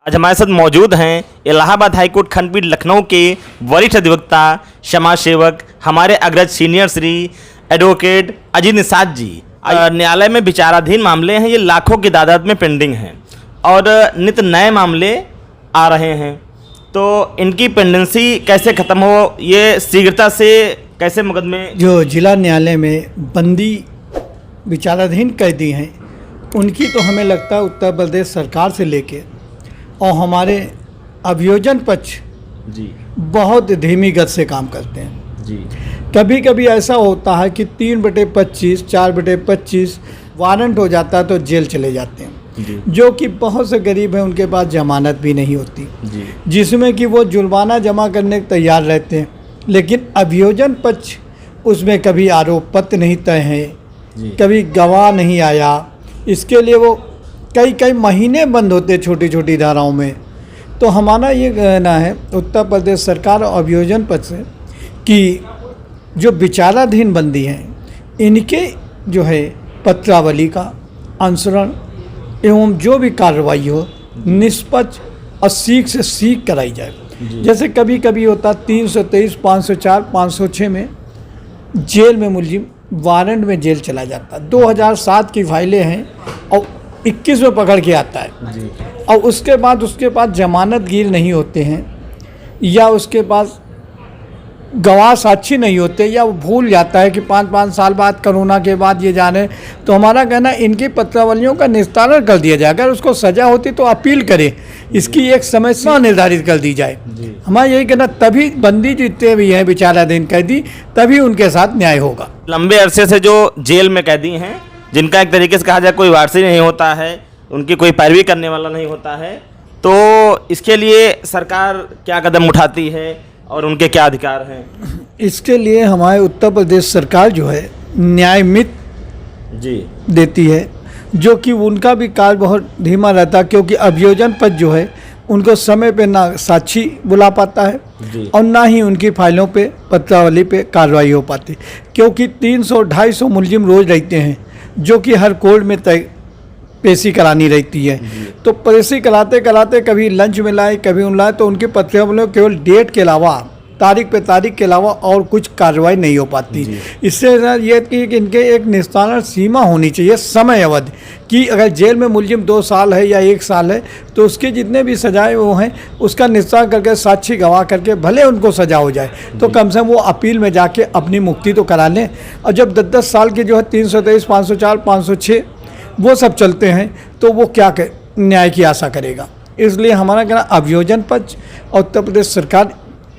आज हमारे साथ मौजूद हैं इलाहाबाद हाईकोर्ट खंडपीठ लखनऊ के वरिष्ठ अधिवक्ता, समाज सेवक, हमारे अग्रज सीनियर श्री एडवोकेट अजीत निषाद जी। न्यायालय में विचाराधीन मामले हैं, ये लाखों की तादाद में पेंडिंग हैं और नित नए मामले आ रहे हैं, तो इनकी पेंडेंसी कैसे ख़त्म हो, ये शीघ्रता से कैसे मुकदमे। जो जिला न्यायालय में बंदी विचाराधीन कैदी हैं, उनकी तो हमें लगता है उत्तर प्रदेश सरकार से लेके और हमारे अभियोजन पक्ष जी बहुत धीमी गति से काम करते हैं। जी कभी कभी ऐसा होता है कि 3/25, 4/25 वारंट हो जाता है तो जेल चले जाते हैं, जी जो कि बहुत से गरीब हैं, उनके पास जमानत भी नहीं होती, जी जिसमें कि वो जुर्माना जमा करने को तैयार रहते हैं, लेकिन अभियोजन पक्ष उसमें कभी आरोप पत्र नहीं तय है, कभी गवाह नहीं आया, इसके लिए वो कई महीने बंद होते छोटी छोटी धाराओं में। तो हमारा ये कहना है उत्तर प्रदेश सरकार और अभियोजन पक्ष से कि जो विचाराधीन बंदी हैं, इनके जो है पत्रावली का अनुसरण एवं जो भी कार्रवाई हो निष्पक्ष और सीख से सीख कराई जाए। जैसे कभी कभी होता 323, 504, 506 में जेल में मुलजिम वारंट में जेल चला जाता, 2007 की फाइलें हैं और 21 में पकड़ के आता है जी। और उसके पास जमानतगीर नहीं होते हैं, या उसके पास गवाह साक्षी नहीं होते, या वो भूल जाता है कि 5-5 साल बाद कोरोना के बाद ये जाने। तो हमारा कहना इनकी पत्रावलियों का निस्तारण कर दिया जाए, अगर उसको सज़ा होती तो अपील करे, इसकी एक समय सीमा निर्धारित कर दी जाए। हमारा यही कहना, तभी बंदी जितने भी हैं विचाराधीन कैदी, तभी उनके साथ न्याय होगा। लंबे अरसे से जो जेल में कैदी हैं, जिनका एक तरीके से कहा जाए कोई वारसी नहीं होता है, उनकी कोई पैरवी करने वाला नहीं होता है, तो इसके लिए सरकार क्या कदम उठाती है और उनके क्या अधिकार हैं? इसके लिए हमारे उत्तर प्रदेश सरकार जो है न्याय मित्र जी देती है, जो कि उनका भी कार्य बहुत धीमा रहता है, क्योंकि अभियोजन पक्ष जो है उनको समय पे ना साक्षी बुला पाता है जी। और ना ही उनकी फाइलों पे पत्रावली पे कार्रवाई हो पाती, क्योंकि 300-250 मुलजिम रोज़ रहते हैं, जो कि हर कोर्ट में तय पेशी करानी रहती है। तो पेशी कराते कराते कभी लंच में लाए, कभी उन लाए, तो उनके पत्रावलियों केवल डेट के अलावा, तारीख पे तारीख के अलावा और कुछ कार्रवाई नहीं हो पाती। इससे ये कि इनके एक निस्तारण सीमा होनी चाहिए, समय अवधि, कि अगर जेल में मुलजिम 2 साल है या 1 साल है, तो उसके जितने भी सजाएं वो हैं उसका निस्तारण करके साक्षी गवाह करके भले उनको सजा हो जाए, तो कम से कम वो अपील में जाके अपनी मुक्ति तो करा लें। और जब 10-10 साल के जो है 323, 504, 506 वो सब चलते हैं, तो वो क्या न्याय की आशा करेगा। इसलिए हमारा कहना, अभियोजन पक्ष और उत्तर प्रदेश सरकार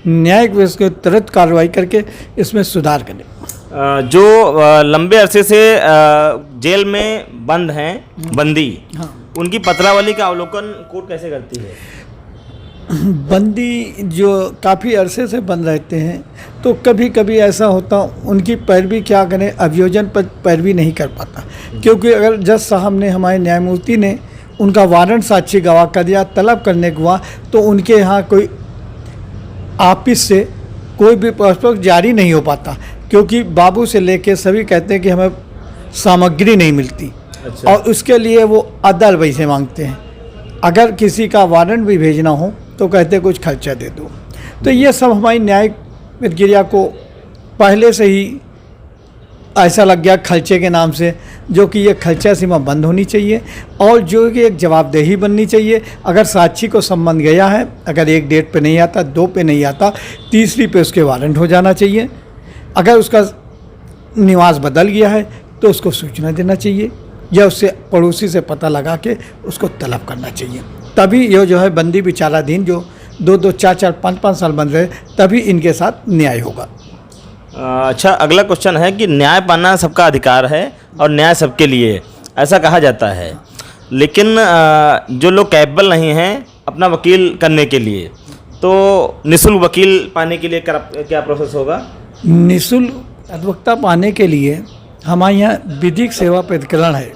न्यायिक व्यवस्था को तुरंत कार्रवाई करके इसमें सुधार करें। जो लंबे अरसे से जेल में बंद हैं बंदी, हाँ, उनकी पत्रावली का अवलोकन कोर्ट कैसे करती है? बंदी जो काफ़ी अरसे से बंद रहते हैं, तो कभी कभी ऐसा होता उनकी पैरवी क्या करें, अभियोजन पर पैरवी नहीं कर पाता, क्योंकि अगर जज साहब ने, हमारे न्यायमूर्ति ने उनका वारंट साक्षी गवाह कर दिया, तलब करने को हुआ, तो उनके यहाँ कोई ऑफिस से कोई भी पुस्तक जारी नहीं हो पाता, क्योंकि बाबू से लेके सभी कहते हैं कि हमें सामग्री नहीं मिलती। अच्छा। और उसके लिए वो अदर पैसे मांगते हैं। अगर किसी का वारंट भी भेजना हो तो कहते कुछ खर्चा दे दो। तो ये सब हमारी न्यायिक प्रक्रिया को पहले से ही ऐसा लग गया खर्चे के नाम से, जो कि ये खर्चा सीमा बंद होनी चाहिए और जो कि एक जवाबदेही बननी चाहिए। अगर साक्षी को संबंध गया है, अगर एक डेट पे नहीं आता, 2 पे नहीं आता, तीसरी पे उसके वारंट हो जाना चाहिए। अगर उसका निवास बदल गया है तो उसको सूचना देना चाहिए, या उससे पड़ोसी से पता लगा के उसको तलब करना चाहिए। तभी ये जो है बंदी विचाराधीन जो 2-2, 4-4, 5-5 साल बंद रहे, तभी इनके साथ न्याय होगा। अच्छा, अगला क्वेश्चन है कि न्याय पाना सबका अधिकार है और न्याय सबके लिए, ऐसा कहा जाता है, लेकिन जो लोग कैपेबल नहीं हैं अपना वकील करने के लिए, तो निःशुल्क वकील पाने के लिए क्या प्रोसेस होगा? निःशुल्क अधिवक्ता पाने के लिए हमारे यहाँ विधिक सेवा प्राधिकरण है।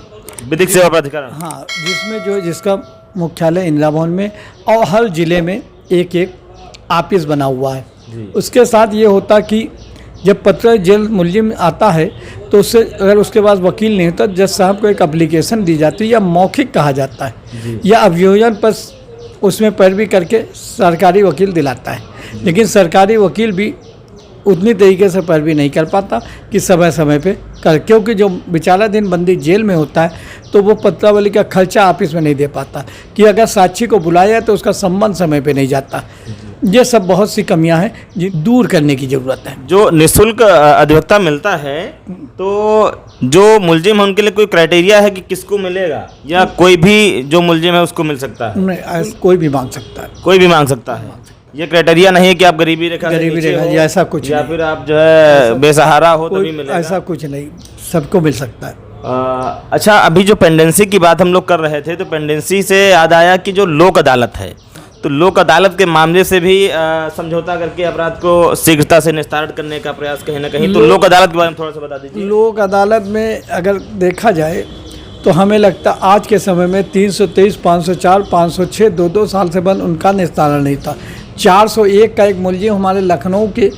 विधिक सेवा प्राधिकरण? हाँ, जिसमें जो जिसका मुख्यालय इंदिरा भवन में और हर जिले में एक ऑफिस बना हुआ है। उसके साथ ये होता कि जब पत्र जेल मुलजिम आता है तो उससे अगर उसके पास वकील नहीं होता, जज साहब को एक एप्लीकेशन दी जाती है, या मौखिक कहा जाता है, या अभियोजन पर उसमें पैरवी करके सरकारी वकील दिलाता है, लेकिन सरकारी वकील भी उतनी तरीके से पैरवी नहीं कर पाता कि समय समय पे कर, क्योंकि जो बेचारा दिन बंदी जेल में होता है तो वो पत्रावली का खर्चा ऑफिस में नहीं दे पाता, कि अगर साक्षी को बुलाया तो उसका संबंध समय पे नहीं जाता। ये सब बहुत सी कमियां हैं जिन दूर करने की ज़रूरत है। जो निःशुल्क अधिवक्ता मिलता है तो जो मुलजिम है उनके लिए कोई क्राइटेरिया है कि किसको मिलेगा, या कोई भी जो मुलजिम है उसको मिल सकता है? नहीं, कोई भी मांग सकता है। कोई भी मांग सकता है। ये क्राइटेरिया नहीं है कि आप गरीबी रेखा से गरीबी नीचे रेखा हो, या ऐसा कुछ या नहीं। फिर आप जो है बेसहारा हो तभी कोई मिलेगा। ऐसा कुछ नहीं, सबको मिल सकता है। अच्छा, अभी जो पेंडेंसी की बात हम लोग कर रहे थे तो पेंडेंसी से याद आया कि जो लोक अदालत है, तो लोक अदालत के मामले से भी समझौता करके अपराध को शीघ्रता से निस्तारण करने का प्रयास कहीं ना कहीं, तो लोक अदालत के बारे में थोड़ा सा बता दीजिए। लोक अदालत में अगर देखा जाए तो हमें लगता आज के समय में 323, 504, 506 2-2 साल से बंद उनका निस्तारण नहीं था। 401 का एक मुलजिम हमारे लखनऊ के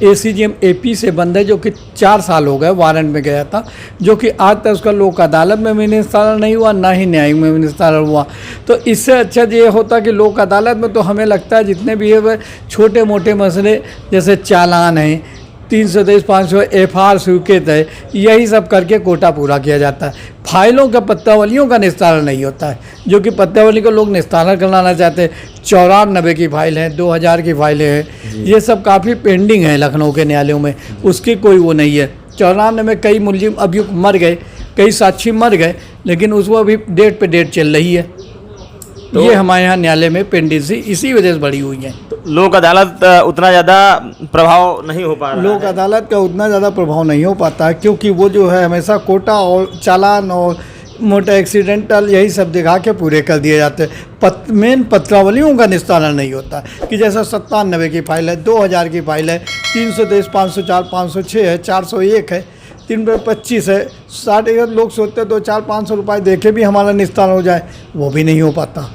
ACGM AP से बंद है, जो कि 4 साल हो गए वारंट में गया था, जो कि आज तक उसका लोक अदालत में भी निस्तारण नहीं हुआ, ना ही न्यायिक में भी निस्तारण हुआ। तो इससे अच्छा ये होता कि लोक अदालत में तो हमें लगता है जितने भी है वह छोटे मोटे मसले जैसे चालान हैं, 323, 500 FR स्वीकृत है, यही सब करके कोटा पूरा किया जाता है। फाइलों का पत्रावलियों का निस्तारण नहीं होता है, जो कि पत्रावली को लोग निस्तारण कराना चाहते हैं। 94 की फाइल है, 2000 की फाइलें हैं, ये सब काफ़ी पेंडिंग है लखनऊ के न्यायालयों में, उसकी कोई वो नहीं है। 94 में कई मुलजिम अभियुक्त मर गए, कई साक्षी मर गए, लेकिन उसको अभी डेट पे डेट चल रही है। तो ये हमारे यहाँ न्यायालय में पेंडेंसी इसी वजह से बढ़ी हुई है। तो लोक अदालत उतना ज़्यादा प्रभाव नहीं हो पा रहा लोक है। अदालत का उतना ज़्यादा प्रभाव नहीं हो पाता है, क्योंकि वो जो है हमेशा कोटा और चालान और मोटा एक्सीडेंटल यही सब दिखा के पूरे कर दिए जाते हैं। मेन पत्रावलियों का निस्तारण नहीं होता कि जैसा 97 की फाइल है, 2000 की फाइल है, 323, 504, 506 है, 401 है, 325 है। 60 लोग सोचते 200-400-500 रुपये दे के भी हमारा निस्तारण हो जाए, वो भी नहीं हो पाता,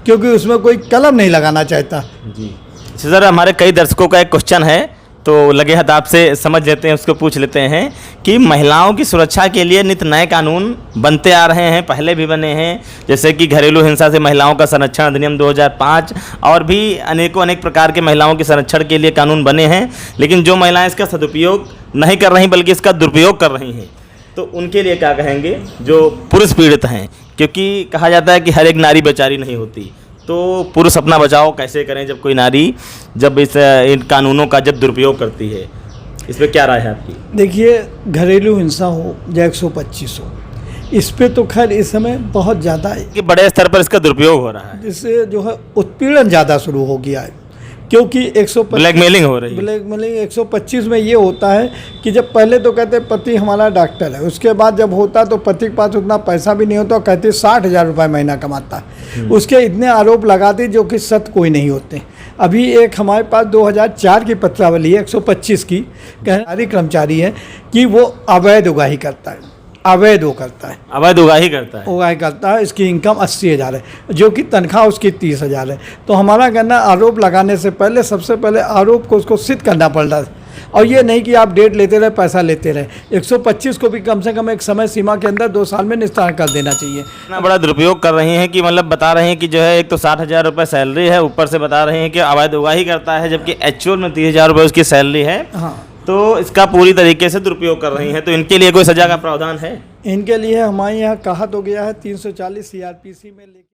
क्योंकि उसमें कोई कलम नहीं लगाना चाहता। जी सर, हमारे कई दर्शकों का एक क्वेश्चन है, तो लगे हाथ आपसे समझ लेते हैं, उसको पूछ लेते हैं कि महिलाओं की सुरक्षा के लिए नित नए कानून बनते आ रहे हैं, पहले भी बने हैं, जैसे कि घरेलू हिंसा से महिलाओं का संरक्षण अधिनियम 2005 और भी अनेक प्रकार के महिलाओं के संरक्षण के लिए कानून बने हैं, लेकिन जो महिलाएं इसका सदुपयोग नहीं कर रही बल्कि इसका दुरुपयोग कर रही हैं, तो उनके लिए क्या कहेंगे जो पुरुष पीड़ित हैं? क्योंकि कहा जाता है कि हर एक नारी बेचारी नहीं होती, तो पुरुष अपना बचाव कैसे करें जब कोई नारी जब इन कानूनों का जब दुरुपयोग करती है? इस पर क्या राय है आपकी? देखिए, घरेलू हिंसा हो या 125 हो, इस पे तो खैर इस समय बहुत ज़्यादा है कि बड़े स्तर पर इसका दुरुपयोग हो रहा है, जिससे जो है उत्पीड़न ज़्यादा शुरू हो गया है, क्योंकि 125 ब्लैकमेलिंग हो रही है। ब्लैकमेलिंग 125 में ये होता है कि जब पहले तो कहते पति हमारा डॉक्टर है, उसके बाद जब होता तो पति के पास उतना पैसा भी नहीं होता, कहते 60,000 रुपये महीना कमाता है, उसके इतने आरोप लगाते जो कि सत्य कोई नहीं होते। अभी एक हमारे पास 2004 की पत्रावली है 125 की, सरकारी कर्मचारी है कि वो अवैध उगाही करता है, अवैध वो करता है, अवैध उगाही करता है, उगाही करता है, इसकी इनकम 80,000 है, जो कि तनख्वाह उसकी 30,000 है। तो हमारा कहना आरोप लगाने से पहले सबसे पहले आरोप को उसको सिद्ध करना पड़ रहा है, और ये नहीं कि आप डेट लेते रहे, पैसा लेते रहे। 125 को भी कम से कम एक समय सीमा के अंदर 2 साल में निस्तारण कर देना चाहिए। इतना बड़ा दुरुपयोग कर रही हैं कि मतलब बता रहे हैं कि जो है एक तो 60,000 रुपये सैलरी है, ऊपर से बता रहे हैं कि अवैध उगाही करता है, जबकि एक्चुअल में 30,000 रुपये उसकी सैलरी है। हाँ, तो इसका पूरी तरीके से दुरुपयोग कर रही हैं, तो इनके लिए कोई सजा का प्रावधान है? इनके लिए हमारे यहाँ कहा तो गया है 340 CRPC में।